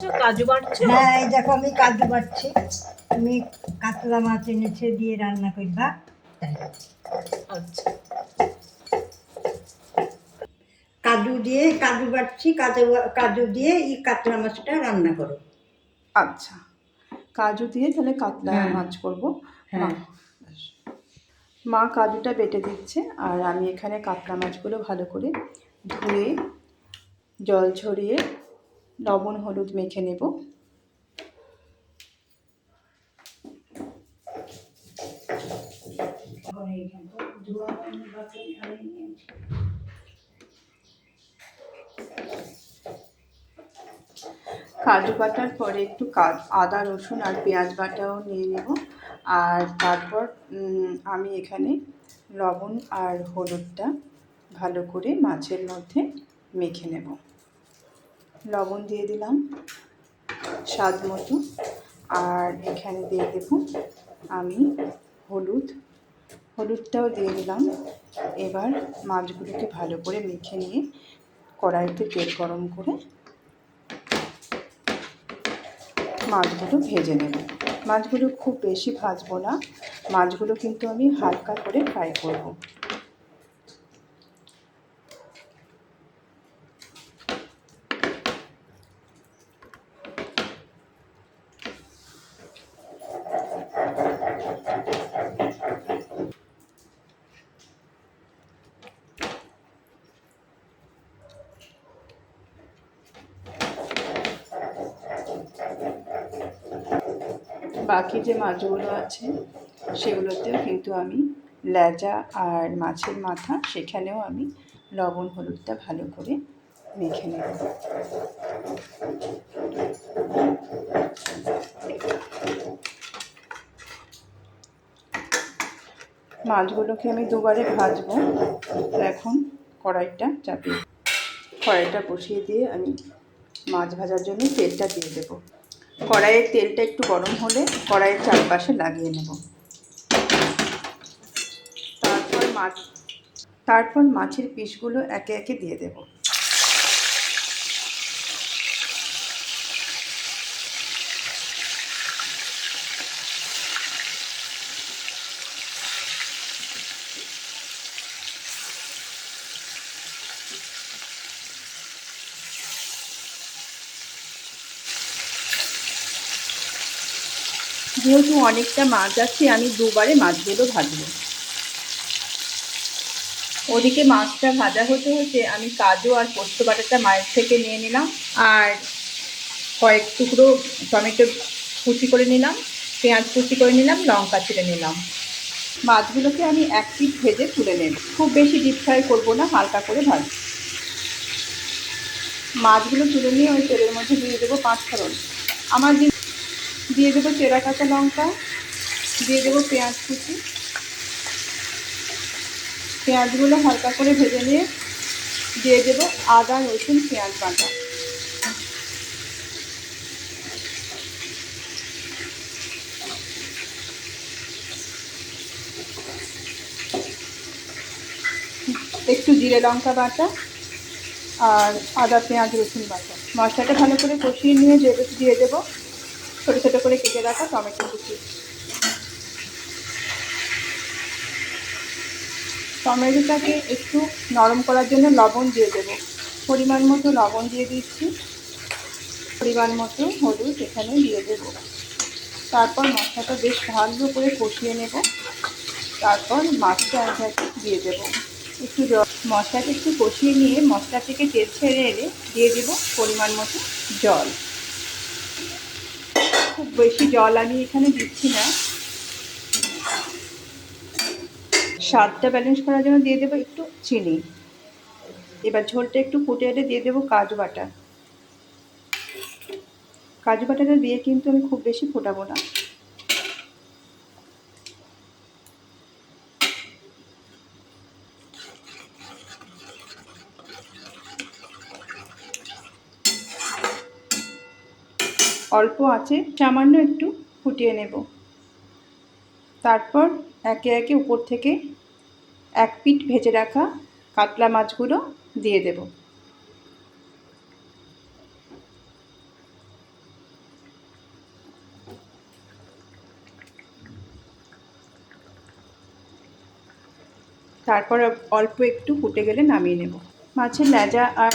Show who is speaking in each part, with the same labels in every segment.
Speaker 1: কাজু বাটছো?
Speaker 2: হ্যাঁ, এই দেখো আমি কাজু বাটছি। তুমি কাতলা মাছ এনেছে দিয়ে রান্না করবা, তাই।
Speaker 1: আচ্ছা,
Speaker 2: কাজু বাটছি, কাজু দিয়ে এই কাতলা মাছটা রান্না করো।
Speaker 3: আচ্ছা, কাজু দিয়ে তাহলে কাতলা
Speaker 2: হ্যাঁ,
Speaker 3: মাছ করব। মা
Speaker 2: হ্যাঁ।
Speaker 3: মা কাজুটা বেটে দিচ্ছে, আর আমি এখানে কাতলা মাছগুলো ভালো করে ধুয়ে জল ঝরিয়ে লবণ হলুদ মেখে নেব। কাজু বাটার পরে একটু আদা রসুন আর পেঁয়াজ বাটাও নিয়ে নেব। আর তারপর আমি এখানে লবণ আর হলুদটা ভালো করে মাছের মধ্যে মেখে নেব। লবণ দিয়ে দিলাম স্বাদ মতো, আর এখানে দিয়ে দেব আমি হলুদটাও দিয়ে দিলাম। এবার মাছগুলোকে ভালো করে মেখে নিয়ে কড়াইতে তেল গরম করে মাছগুলো ভেজে নেব। মাছগুলো খুব বেশি ভাজবো না, মাছগুলো কিন্তু আমি হালকা করে ফ্রাই করব। বাকি যে মাছগুলো আছে সেগুলোতেও কিন্তু আমি লেজা আর মাছের মাথা, সেখানেও আমি লবণ হলুদটা ভালো করে মেখে নেব। মাছগুলোকে আমি দুবারে ভাজবো। এখন কড়াইটা বসিয়ে দিয়ে আমি মাছ ভাজার জন্য তেলটা দিয়ে দেবো। কড়াইয়ের তেলটা একটু গরম হলে কড়াইয়ের চারপাশে লাগিয়ে নেব। তারপর মাছের পিসগুলো একে একে দিয়ে দেব। যেহেতু অনেকটা মাছ আছে, আমি দুবারে মাছগুলো ভাজবো। ওদিকে মাছটা ভাজা হতে হতে আমি কাজু আর পোস্ত বাটাটা মায়ের থেকে নিয়ে নিলাম, আর কয়েক টুকরো টমেটো কুচি করে নিলাম, পেঁয়াজ কুচি করে নিলাম, লঙ্কা ছিঁড়ে নিলাম। মাছগুলোকে আমি এক পিঠ ভেজে তুলে নেব। খুব বেশি ডিপ ফ্রাই করবো না, হালকা করে ভাজবো। মাছগুলো তুলে নিয়ে ওই তেলের মধ্যে দিয়ে দেবো পাঁচফোড়ন, দিয়ে দেবো চেরা কাঁচা লঙ্কা, দিয়ে দেবো পেঁয়াজ কুচি। পেঁয়াজগুলো হালকা করে ভেজে নিয়ে দিয়ে দেবো আদা রসুন পেঁয়াজ বাটা। একটু জিরে লঙ্কা বাটা আর আদা পেঁয়াজ রসুন বাটা। মশলাটা ভালো করে কষিয়ে নিয়ে দিয়ে দেবো ছোটো ছোটো করে কেটে রাখা টমেটো কুচি। টমেটোটাকে একটু নরম করার জন্য লবণ দিয়ে দেবো। পরিমাণ মতো লবণ দিয়ে দিচ্ছি, পরিমাণ মতো হলুদ এখানে দিয়ে দেবো। তারপর মশলাটা বেশ ভালো করে কষিয়ে নেব। তারপর মাছটা একে দিয়ে দেবো। মশলাটা একটু কষিয়ে নিয়ে মশলা থেকে তেল ছেড়ে এলে দিয়ে দেবো পরিমাণ মতো জল। খুব বেশি জল আমি এখানে দিচ্ছি না। স্বাদটা ব্যালেন্স করার জন্য দিয়ে দেবো একটু চিনি। এবার ঝোলটা একটু ফুটে এলে দিয়ে দেবো কাজু বাটা। কাজু বাটাটা দিয়ে কিন্তু আমি খুব বেশি ফোটাবো না। অল্প আঁচে সামান্য একটু ফুটিয়ে নেব। তারপর একে একে উপর থেকে এক পিঠ ভেজে রাখা কাতলা মাছগুলো দিয়ে দেব। তারপর অল্প একটু ফুটে গেলে নামিয়ে নেব। মাছের লেজা আর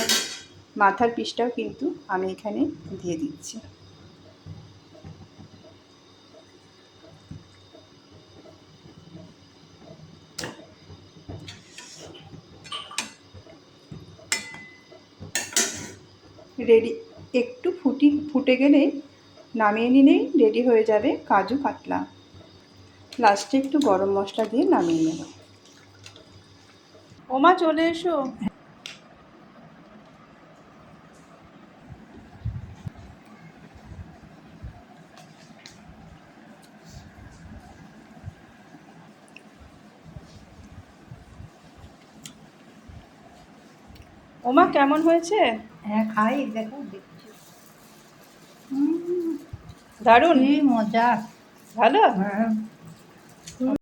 Speaker 3: মাথার পিসটাও কিন্তু আমি এখানে দিয়ে দিচ্ছি। রেডি, একটু ফুটে গেলেই নামিয়ে নিলেই রেডি হয়ে যাবে কাজু কাতলা। লাস্টে একটু গরম মশলা দিয়ে নামিয়ে নেব। ওমা চলে এসো। ওমা কেমন হয়েছে?
Speaker 2: হ্যাঁ খাই, দেখো দেখছি।
Speaker 3: দারুণ,
Speaker 2: কি মজা।
Speaker 3: ভালো।
Speaker 2: হ্যাঁ